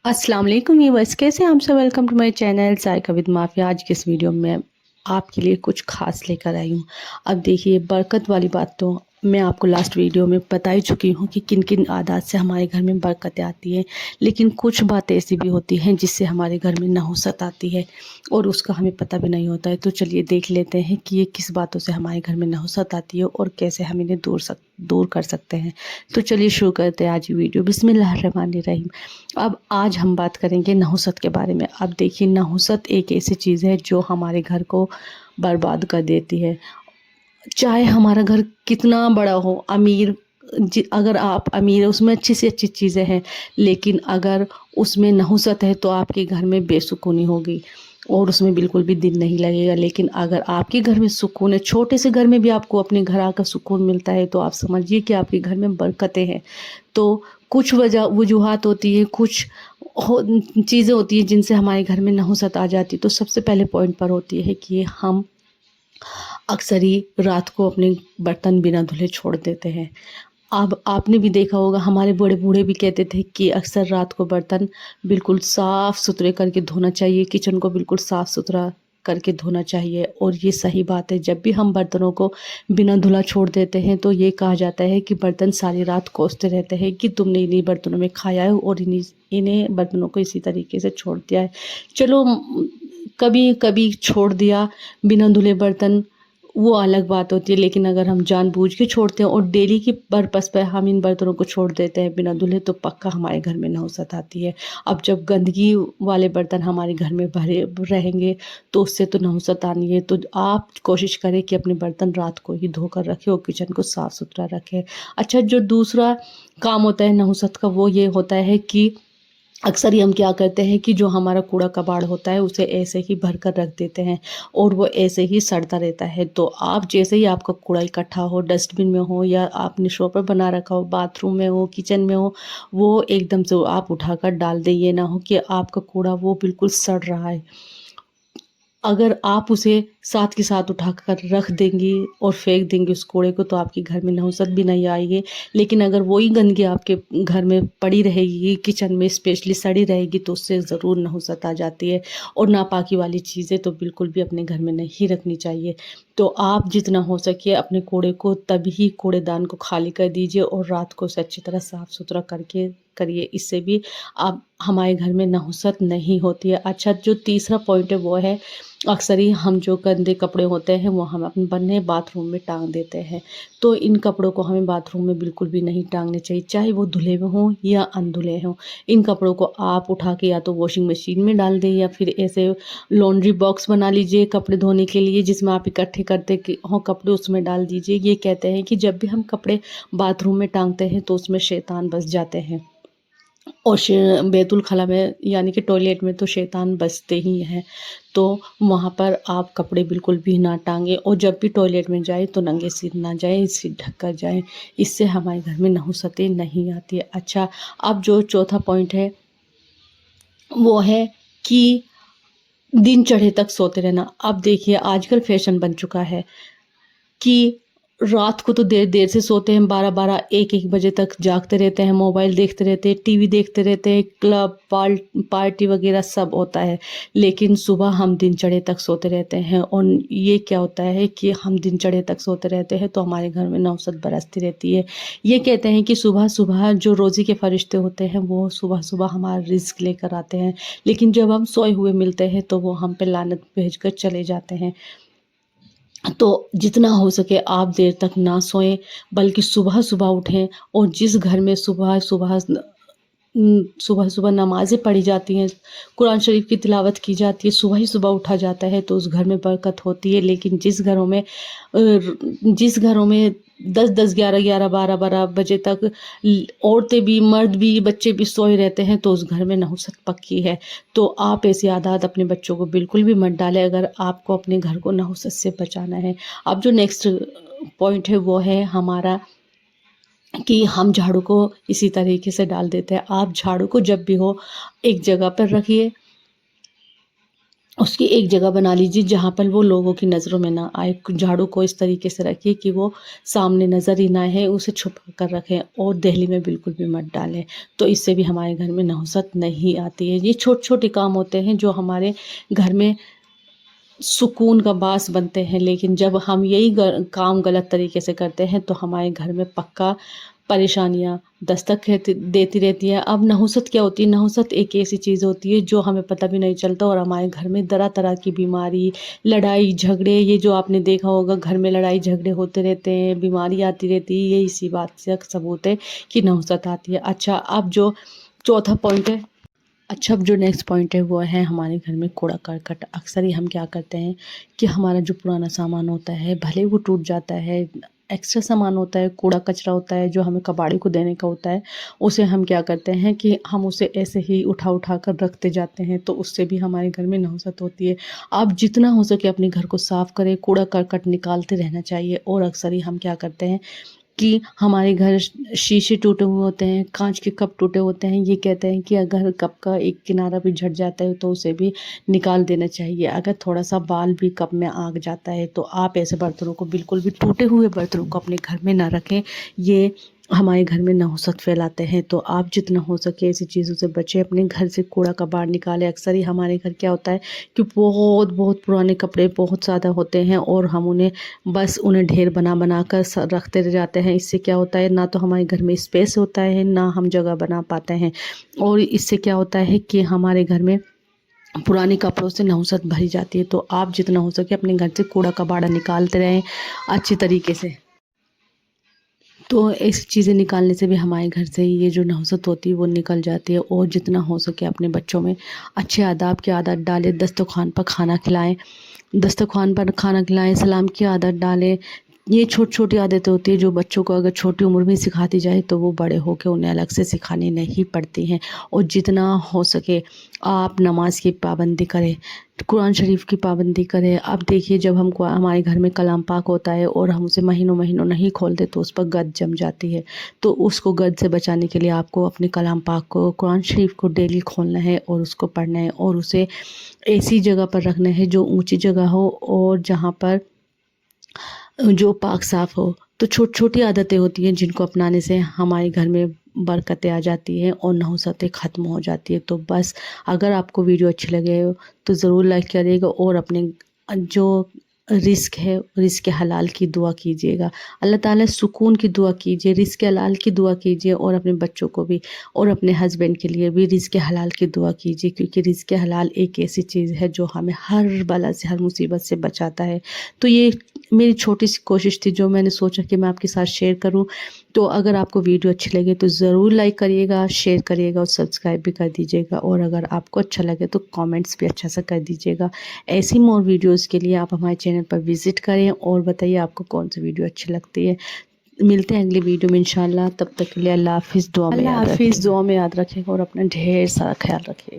अस्सलाम वालेकुम व्यूअर्स, कैसे हैं आप सब। Welcome to my channel Zaika with mafia. आज के इस वीडियो में आपके लिए कुछ खास लेकर आई हूँ। अब देखिए, बरकत वाली बात तो मैं आपको लास्ट वीडियो में बता ही चुकी हूँ कि किन किन आदात से हमारे घर में बरकतें आती हैं, लेकिन कुछ बातें ऐसी भी होती हैं जिससे हमारे घर में नहुसत आती है और उसका हमें पता भी नहीं होता है। तो चलिए देख लेते हैं कि ये किस बातों से हमारे घर में नहुसत आती है और कैसे हम इन्हें दूर कर सकते हैं। तो चलिए शुरू करते हैं आज की वीडियो। बिस्मिल्लाहिर्रहमानिर्रहीम। अब आज हम बात करेंगे नहुसत के बारे में। अब देखिए, नहुसत एक ऐसी चीज़ है जो हमारे घर को बर्बाद कर देती है। चाहे हमारा घर कितना बड़ा हो, अगर आप अमीर है, उसमें अच्छी से अच्छी चीज़ें हैं, लेकिन अगर उसमें नहुसत है तो आपके घर में बेसुकूनी होगी और उसमें बिल्कुल भी दिल नहीं लगेगा। लेकिन अगर आपके घर में सुकून है, छोटे से घर में भी आपको अपने घर आकर सुकून मिलता है, तो आप समझिए कि आपके घर में बरकतें हैं। तो कुछ वजूहात होती है, कुछ चीज़ें होती हैं जिनसे हमारे घर में नहुसत आ जाती है। तो सबसे पहले पॉइंट पर होती है कि हम अक्सर ही रात को अपने बर्तन बिना धुले छोड़ देते हैं। अब आपने भी देखा होगा, हमारे बड़े बूढ़े भी कहते थे कि अक्सर रात को बर्तन बिल्कुल साफ़ सुथरे करके धोना चाहिए, किचन को बिल्कुल साफ़ सुथरा करके धोना चाहिए। और ये सही बात है। जब भी हम बर्तनों को बिना धुला छोड़ देते हैं तो ये कहा जाता है कि बर्तन सारी रात कोसते रहते हैं कि तुमने इन्हीं बर्तनों में खाया है और इन्हीं इन्हें बर्तनों को इसी तरीके से छोड़ दिया है। चलो, कभी कभी छोड़ दिया बिना धुले बर्तन, वो अलग बात होती है। लेकिन अगर हम जानबूझ के छोड़ते हैं और डेली की पर्पस पर हम इन बर्तनों को छोड़ देते हैं बिना धुले, तो पक्का हमारे घर में नहुसत आती है। अब जब गंदगी वाले बर्तन हमारे घर में भरे रहेंगे तो उससे तो नहुसत आनी है। तो आप कोशिश करें कि अपने बर्तन रात को ही धोकर रखें और किचन को साफ़ सुथरा रखें। अच्छा, जो दूसरा काम होता है नहुसत का, वो ये होता है कि अक्सर ही हम क्या करते हैं कि जो हमारा कूड़ा कबाड़ होता है उसे ऐसे ही भर कर रख देते हैं और वो ऐसे ही सड़ता रहता है। तो आप जैसे ही आपका कूड़ा इकट्ठा हो, डस्टबिन में हो या आपने शॉपर बना रखा हो, बाथरूम में हो, किचन में हो, वो एकदम से आप उठाकर डाल दें। ये ना हो कि आपका कूड़ा वो बिल्कुल सड़ रहा है। अगर आप उसे साथ के साथ उठाकर रख देंगी और फेंक देंगी उस कूड़े को, तो आपके घर में नहुसत भी नहीं आएगी। लेकिन अगर वही गंदगी आपके घर में पड़ी रहेगी, किचन में स्पेशली सड़ी रहेगी, तो उससे ज़रूर नहुसत आ जाती है। और नापाकी वाली चीज़ें तो बिल्कुल भी अपने घर में नहीं रखनी चाहिए। तो आप जितना हो सके अपने कूड़े को तभी कूड़ेदान को खाली कर दीजिए और रात को उसे अच्छी तरह साफ़ सुथरा करके करिए। इससे भी आप हमारे घर में नहुसत नहीं होती है। अच्छा, जो तीसरा पॉइंट है वो है, अक्सर ही हम जो गंदे कपड़े होते हैं वो हम अपने बाथरूम में टांग देते हैं। तो इन कपड़ों को हमें बाथरूम में बिल्कुल भी नहीं टांगने चाहिए, चाहे वो धुले हुए हों या अनधुले हों। इन कपड़ों को आप उठा के या तो वॉशिंग मशीन में डाल दें या फिर ऐसे लॉन्ड्री बॉक्स बना लीजिए कपड़े धोने के लिए, जिसमें आप इकट्ठे करते हो कपड़े उसमें डाल दीजिए। ये कहते हैं कि जब भी हम कपड़े बाथरूम में टांगते हैं तो उसमें शैतान बस जाते हैं और बैतुल खला में यानी कि टॉयलेट में तो शैतान बसते ही हैं। तो वहाँ पर आप कपड़े बिल्कुल भी ना टांगें और जब भी टॉयलेट में जाए तो नंगे सिर ना जाए, सिर ढक कर जाएँ। इससे हमारे घर में नहुसतें नहीं आती है। अच्छा, अब जो चौथा पॉइंट है वो है कि दिन चढ़े तक सोते रहना। अब देखिए, आजकल फैशन बन चुका है कि रात को तो देर देर से सोते हैं, 12-12 1-1 बजे तक जागते रहते हैं, मोबाइल देखते रहते हैं, टीवी देखते रहते हैं, क्लब पार्टी वगैरह सब होता है। लेकिन सुबह हम दिन चढ़े तक सोते रहते हैं और ये क्या होता है कि हम दिन चढ़े तक सोते रहते हैं तो हमारे घर में नौसत बरसती रहती है। ये कहते हैं कि सुबह सुबह जो रोज़ी के फरिश्ते होते हैं वो सुबह सुबह हमारा रिज्क लेकर आते हैं, लेकिन जब हम सोए हुए मिलते हैं तो वो हम पे लानत भेज कर चले जाते हैं। तो जितना हो सके आप देर तक ना सोएं, बल्कि सुबह सुबह उठें। और जिस घर में सुबह सुबह सुबह सुबह नमाज़ें पढ़ी जाती हैं, कुरान शरीफ की तिलावत की जाती है, सुबह ही सुबह उठा जाता है, तो उस घर में बरकत होती है। लेकिन जिस घरों में 10-10 11-11 12-12 बजे तक औरतें भी, मर्द भी, बच्चे भी सोए रहते हैं, तो उस घर में नहुसत पक्की है। तो आप ऐसी आदत अपने बच्चों को बिल्कुल भी मत डालें अगर आपको अपने घर को नहुसत से बचाना है। अब जो नेक्स्ट पॉइंट है वो है हमारा कि हम झाड़ू को इसी तरीके से डाल देते हैं। आप झाड़ू को जब भी हो एक जगह पर रखिए उसकी एक जगह बना लीजिए जहाँ पर वो लोगों की नज़रों में ना आए। झाड़ू को इस तरीके से रखिए कि वो सामने नज़र ही ना आए, उसे छुपा कर रखें और देहली में बिल्कुल भी मत डालें। तो इससे भी हमारे घर में नहुसत नहीं आती है। ये छोटे-छोटे काम होते हैं जो हमारे घर में सुकून का बास बनते हैं, लेकिन जब हम यही काम गलत तरीके से करते हैं तो हमारे घर में पक्का परेशानियाँ दस्तक देती रहती है। अब नहुसत क्या होती है? नहुसत एक ऐसी चीज़ होती है जो हमें पता भी नहीं चलता और हमारे घर में तरह तरह की बीमारी, लड़ाई झगड़े, ये जो आपने देखा होगा घर में लड़ाई झगड़े होते रहते हैं, बीमारी आती रहती है, ये इसी बात से सबूत है कि नहुसत आती है। अच्छा, अब जो चौथा पॉइंट है, अच्छा अब जो नेक्स्ट पॉइंट है वो है हमारे घर में कूड़ा करकट। अक्सर ही हम क्या करते हैं कि हमारा जो पुराना सामान होता है भले वो टूट जाता है, एक्स्ट्रा सामान होता है, कूड़ा कचरा होता है जो हमें कबाड़ी को देने का होता है, उसे हम क्या करते हैं कि हम उसे ऐसे ही उठा उठा कर रखते जाते हैं, तो उससे भी हमारे घर में नहुसत होती है। आप जितना हो सके अपने घर को साफ़ करें, कूड़ा करकट निकालते रहना चाहिए। और अक्सर ही हम क्या करते हैं कि हमारे घर शीशे टूटे हुए होते हैं, कांच के कप टूटे होते हैं, ये कहते हैं कि अगर कप का एक किनारा भी झड़ जाता है तो उसे भी निकाल देना चाहिए। अगर थोड़ा सा बाल भी कप में आ जाता है तो आप ऐसे बर्तनों को, बिल्कुल भी टूटे हुए बर्तनों को अपने घर में ना रखें। ये हमारे घर में नहुसत फैलाते हैं। तो आप जितना हो सके ऐसी चीज़ों से बचें, अपने घर से कूड़ा कबाड़ निकालें। अक्सर ही हमारे घर क्या होता है कि बहुत बहुत पुराने कपड़े बहुत ज़्यादा होते हैं और हम उन्हें ढेर बना बना कर रखते रह जाते हैं। इससे क्या होता है, ना तो हमारे घर में स्पेस होता है, ना हम जगह बना पाते हैं। और इससे क्या होता है कि हमारे घर में पुराने कपड़ों से नहुसत भरी जाती है। तो आप जितना हो सके अपने घर से कूड़ा कबाड़ा निकालते रहें अच्छी तरीके से। तो ऐसी चीज़ें निकालने से भी हमारे घर से ये जो नहुसत होती है वो निकल जाती है। और जितना हो सके अपने बच्चों में अच्छे आदाब की आदत डालें, दस्तरख़्वान पर खाना खिलाएं, दस्तरख़्वान पर खाना खिलाएं, सलाम की आदत डालें। ये छोटी-छोटी आदतें होती हैं जो बच्चों को अगर छोटी उम्र में सिखाती जाए तो वो बड़े होके उन्हें अलग से सिखानी नहीं पड़ती हैं। और जितना हो सके आप नमाज की पाबंदी करें, कुरान शरीफ की पाबंदी करें। अब देखिए जब हमारे घर में कलाम पाक होता है और हम उसे महीनों महीनों नहीं खोलते तो उस पर गंद जम जाती है। तो उसको गंद से बचाने के लिए आपको अपने कलाम पाक को, कुरान शरीफ को डेली खोलना है और उसको पढ़ना है और उसे ऐसी जगह पर रखना है जो ऊंची जगह हो और जहाँ पर जो पाक साफ़ हो। तो छोटी आदतें होती हैं जिनको अपनाने से हमारे घर में बरकतें आ जाती हैं और नहुसतें ख़त्म हो जाती है। तो बस अगर आपको वीडियो अच्छी लगे हो तो ज़रूर लाइक करिएगा और अपने जो रिस्क है, रिस्क हलाल की दुआ कीजिएगा। अल्लाह ताला सुकून की दुआ कीजिए, रिस्क हलाल की दुआ कीजिए और अपने बच्चों को भी और अपने हस्बैंड के लिए भी रिस्क हलाल की दुआ कीजिए, क्योंकि रिस्क हलाल एक ऐसी चीज़ है जो हमें हर बला से, हर मुसीबत से बचाता है। तो ये मेरी छोटी सी कोशिश थी जो मैंने सोचा कि मैं आपके साथ शेयर करूं। तो अगर आपको वीडियो अच्छी लगे तो ज़रूर लाइक करिएगा, शेयर करिएगा और सब्सक्राइब भी कर दीजिएगा। और अगर आपको अच्छा लगे तो कमेंट्स भी अच्छा सा कर दीजिएगा। ऐसी मोर वीडियोस के लिए आप हमारे चैनल पर विज़िट करें और बताइए आपको कौन सी वीडियो अच्छी लगती है। मिलते हैं अगली वीडियो में इंशाल्लाह। तब तक के लिए अल्लाह हाफ़िज़, दुआ में याद रखिएगा और अपना ढेर सारा ख्याल रखिएगा।